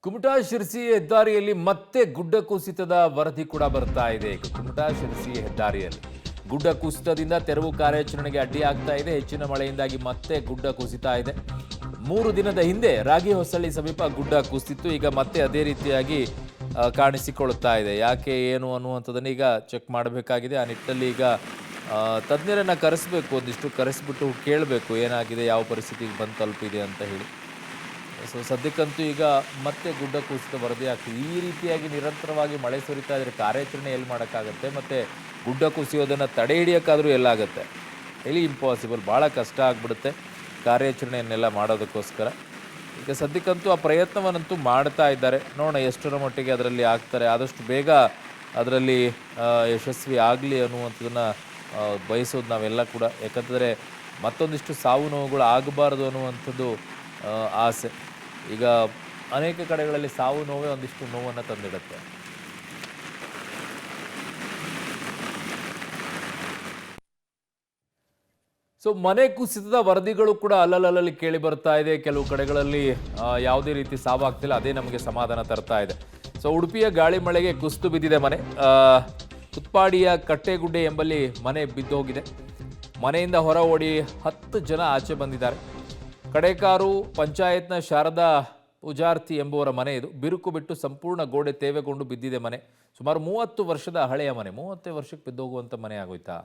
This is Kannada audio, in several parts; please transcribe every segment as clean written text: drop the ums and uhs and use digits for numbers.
ಕುಮಟಾ ಶಿರಸಿ ಹೆದ್ದಾರಿಯಲ್ಲಿ ಮತ್ತೆ ಗುಡ್ಡ ಕುಸಿತದ ವರದಿ ಕೂಡ ಬರ್ತಾ ಇದೆ. ಕುಮಟಾ ಶಿರಸಿ ಹೆದ್ದಾರಿಯಲ್ಲಿ ಗುಡ್ಡ ಕುಸಿತದಿಂದ ತೆರವು ಕಾರ್ಯಾಚರಣೆಗೆ ಅಡ್ಡಿಯಾಗ್ತಾ ಇದೆ. ಹೆಚ್ಚಿನ ಮಳೆಯಿಂದಾಗಿ ಮತ್ತೆ ಗುಡ್ಡ ಕುಸಿತಾ ಇದೆ. 3 ದಿನದ ಹಿಂದೆ ರಾಗಿಹೊಸಳ್ಳಿ ಸಮೀಪ ಗುಡ್ಡ ಕುಸಿತು. ಈಗ ಮತ್ತೆ ಅದೇ ರೀತಿಯಾಗಿ ಕಾಣಿಸಿಕೊಳ್ಳುತ್ತಾ ಇದೆ. ಯಾಕೆ ಏನು ಅನ್ನುವಂಥದ್ದನ್ನು ಈಗ ಚೆಕ್ ಮಾಡಬೇಕಾಗಿದೆ. ಆ ನಿಟ್ಟಿನಲ್ಲಿ ಈಗ ತಜ್ಞರನ್ನ ಕರೆಸಬೇಕು, ಒಂದಿಷ್ಟು ಕರೆಸಿಬಿಟ್ಟು ಕೇಳಬೇಕು ಏನಾಗಿದೆ, ಯಾವ ಪರಿಸ್ಥಿತಿಗೆ ಬಂದು ತಲುಪಿದೆ ಅಂತ ಹೇಳಿ. ಸೊ ಸದ್ಯಕ್ಕಂತೂ ಈಗ ಮತ್ತೆ ಗುಡ್ಡ ಕುಸಿತ ವರದಿ ಆಗ್ತದೆ. ಈ ರೀತಿಯಾಗಿ ನಿರಂತರವಾಗಿ ಮಳೆ ಸುರಿತಾ ಇದ್ರೆ ಕಾರ್ಯಾಚರಣೆ ಎಲ್ಲಿ ಮಾಡೋಕ್ಕಾಗತ್ತೆ, ಮತ್ತು ಗುಡ್ಡ ಕುಸಿಯೋದನ್ನು ತಡೆ ಹಿಡಿಯೋಕ್ಕಾದರೂ ಎಲ್ಲಾಗುತ್ತೆ? ಇಲ್ಲಿ ಇಂಪಾಸಿಬಲ್, ಭಾಳ ಕಷ್ಟ ಆಗಿಬಿಡುತ್ತೆ ಕಾರ್ಯಾಚರಣೆಯನ್ನೆಲ್ಲ ಮಾಡೋದಕ್ಕೋಸ್ಕರ. ಈಗ ಸದ್ಯಕ್ಕಂತೂ ಆ ಪ್ರಯತ್ನವನ್ನಂತೂ ಮಾಡ್ತಾ ಇದ್ದಾರೆ. ನೋಡೋಣ ಎಷ್ಟರ ಮಟ್ಟಿಗೆ ಅದರಲ್ಲಿ ಆಗ್ತಾರೆ. ಆದಷ್ಟು ಬೇಗ ಅದರಲ್ಲಿ ಯಶಸ್ವಿ ಆಗಲಿ ಅನ್ನುವಂಥದ್ದನ್ನು ಬಯಸೋದು ನಾವೆಲ್ಲ ಕೂಡ. ಯಾಕಂತಂದರೆ ಮತ್ತೊಂದಿಷ್ಟು ಸಾವು ನೋವುಗಳು ಆಗಬಾರ್ದು ಅನ್ನುವಂಥದ್ದು ಆಸೆ. ಈಗ ಅನೇಕ ಕಡೆಗಳಲ್ಲಿ ಸಾವು ನೋವೇ ಒಂದಿಷ್ಟು ನೋವನ್ನು ತಂದಿಡುತ್ತೆ. ಸೊ ಮನೆ ಕುಸಿತದ ವರದಿಗಳು ಕೂಡ ಅಲ್ಲಲ್ಲಿ ಕೇಳಿ ಬರ್ತಾ ಇದೆ. ಕೆಲವು ಕಡೆಗಳಲ್ಲಿ ಯಾವುದೇ ರೀತಿ ಸಾವಾಗ್ತಿಲ್ಲ, ಅದೇ ನಮಗೆ ಸಮಾಧಾನ ತರ್ತಾ ಇದೆ. ಸೊ ಉಡುಪಿಯ ಗಾಳಿ ಮಳೆಗೆ ಕುಸಿದು ಬಿದ್ದಿದೆ ಮನೆ. ಕುತ್ಪಾಡಿಯ ಕಟ್ಟೆಗುಡ್ಡೆ ಎಂಬಲ್ಲಿ ಮನೆ ಬಿದ್ದೋಗಿದೆ. ಮನೆಯಿಂದ ಹೊರ ಓಡಿ 10 ಜನ ಆಚೆ ಬಂದಿದ್ದಾರೆ. ಕಡೇಕಾರು ಪಂಚಾಯತ್ನ ಶಾರದಾ ಪೂಜಾರ್ತಿ ಎಂಬುವರ ಮನೆ ಇದು. ಬಿರುಕು ಬಿಟ್ಟು ಸಂಪೂರ್ಣ ಗೋಡೆ ತೇವೆಗೊಂಡು ಬಿದ್ದಿದೆ ಮನೆ. ಸುಮಾರು 30 ವರ್ಷದ ಹಳೆಯ ಮನೆ. 30 ವರ್ಷಕ್ಕೆ ಬಿದ್ದೋಗುವಂಥ ಮನೆ ಆಗೋಯ್ತಾ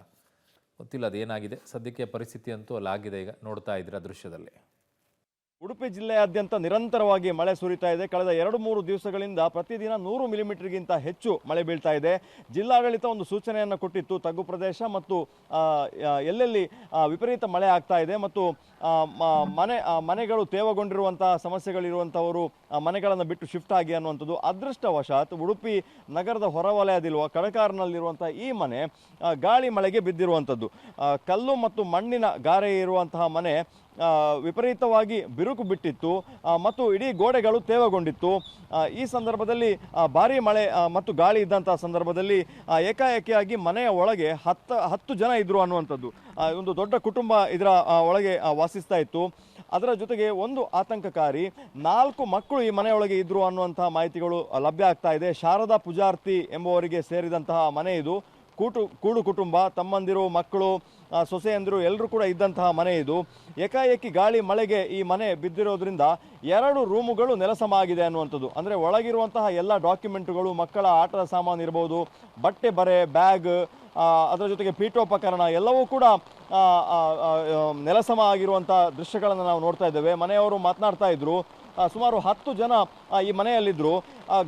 ಗೊತ್ತಿಲ್ಲ, ಅದೇನಾಗಿದೆ. ಸದ್ಯಕ್ಕೆ ಪರಿಸ್ಥಿತಿ ಅಂತೂ ಅಲ್ಲಾಗಿದೆ. ಈಗ ನೋಡ್ತಾ ಇದ್ದೀರಾ ದೃಶ್ಯದಲ್ಲಿ. ಉಡುಪಿ ಜಿಲ್ಲೆಯಾದ್ಯಂತ ನಿರಂತರವಾಗಿ ಮಳೆ ಸುರಿತಾ ಇದೆ. ಕಳೆದ 2-3 ದಿವಸಗಳಿಂದ ಪ್ರತಿದಿನ 100 ಮಿಲಿಮೀಟರ್ಗಿಂತ ಹೆಚ್ಚು ಮಳೆ ಬೀಳ್ತಾ ಇದೆ. ಜಿಲ್ಲಾಡಳಿತ ಒಂದು ಸೂಚನೆಯನ್ನು ಕೊಟ್ಟಿತ್ತು, ತಗ್ಗು ಪ್ರದೇಶ ಮತ್ತು ಎಲ್ಲೆಲ್ಲಿ ವಿಪರೀತ ಮಳೆ ಆಗ್ತಾ ಇದೆ ಮತ್ತು ಮನೆಗಳು ತೇವಗೊಂಡಿರುವಂತಹ ಸಮಸ್ಯೆಗಳಿರುವಂಥವರು ಮನೆಗಳನ್ನು ಬಿಟ್ಟು ಶಿಫ್ಟ್ ಆಗಿ ಅನ್ನುವಂಥದ್ದು. ಅದೃಷ್ಟವಶಾತ್ ಉಡುಪಿ ನಗರದ ಹೊರವಲಯದಿರುವ ಕಡಕಾರ್ನಲ್ಲಿರುವಂಥ ಈ ಮನೆ ಗಾಳಿ ಮಳೆಗೆ ಬಿದ್ದಿರುವಂಥದ್ದು. ಕಲ್ಲು ಮತ್ತು ಮಣ್ಣಿನ ಗಾರೆ ಇರುವಂತಹ ಮನೆ ವಿಪರೀತವಾಗಿ ಬಿರುಕು ಬಿಟ್ಟಿತ್ತು ಮತ್ತು ಇಡೀ ಗೋಡೆಗಳು ತೇವಗೊಂಡಿತ್ತು. ಈ ಸಂದರ್ಭದಲ್ಲಿ ಭಾರೀ ಮಳೆ ಮತ್ತು ಗಾಳಿ ಇದ್ದಂಥ ಸಂದರ್ಭದಲ್ಲಿ ಏಕಾಏಕಿಯಾಗಿ ಮನೆಯ ಒಳಗೆ 10 ಜನ ಇದ್ದರು ಅನ್ನುವಂಥದ್ದು. ಒಂದು ದೊಡ್ಡ ಕುಟುಂಬ ಇದರ ಒಳಗೆ ವಾಸಿಸ್ತಾ ಇತ್ತು. ಅದರ ಜೊತೆಗೆ ಒಂದು ಆತಂಕಕಾರಿ 4 ಮಕ್ಕಳು ಈ ಮನೆಯೊಳಗೆ ಇದ್ದರು ಅನ್ನುವಂತಹ ಮಾಹಿತಿಗಳು ಲಭ್ಯ ಆಗ್ತಾ ಇದೆ. ಶಾರದಾ ಪೂಜಾರ್ತಿ ಎಂಬುವರಿಗೆ ಸೇರಿದಂತಹ ಮನೆ ಇದು. ಕೂಡು ಕುಟುಂಬ, ತಮ್ಮಂದಿರು, ಮಕ್ಕಳು, ಸೊಸೆಯಂದಿರು ಎಲ್ಲರೂ ಕೂಡ ಇದ್ದಂತಹ ಮನೆ ಇದು. ಏಕಾಏಕಿ ಗಾಳಿ ಮಳೆಗೆ ಈ ಮನೆ ಬಿದ್ದಿರೋದ್ರಿಂದ 2 ರೂಮುಗಳು ನೆಲಸಮ ಆಗಿದೆ ಅನ್ನುವಂಥದ್ದು. ಅಂದರೆ ಒಳಗಿರುವಂತಹ ಎಲ್ಲ ಡಾಕ್ಯುಮೆಂಟುಗಳು, ಮಕ್ಕಳ ಆಟದ ಸಾಮಾನು ಇರ್ಬೋದು, ಬಟ್ಟೆ ಬರೆ, ಬ್ಯಾಗ್, ಅದರ ಜೊತೆಗೆ ಪೀಠೋಪಕರಣ ಎಲ್ಲವೂ ಕೂಡ ನೆಲಸಮ ಆಗಿರುವಂಥ ದೃಶ್ಯಗಳನ್ನು ನಾವು ನೋಡ್ತಾ ಇದ್ದೇವೆ. ಮನೆಯವರು ಮಾತನಾಡ್ತಾ ಇದ್ರು, ಸುಮಾರು 10 ಜನ ಈ ಮನೆಯಲ್ಲಿದ್ದರು.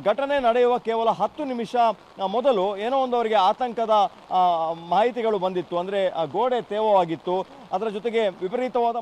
ಘಟನೆ ನಡೆಯುವ ಕೇವಲ 10 ನಿಮಿಷ ಮೊದಲು ಏನೋ ಒಂದು ಅವರಿಗೆ ಆತಂಕದ ಮಾಹಿತಿಗಳು ಬಂದಿತ್ತು. ಅಂದರೆ ಗೋಡೆ ತೇವವಾಗಿತ್ತು, ಅದರ ಜೊತೆಗೆ ವಿಪರೀತವಾದ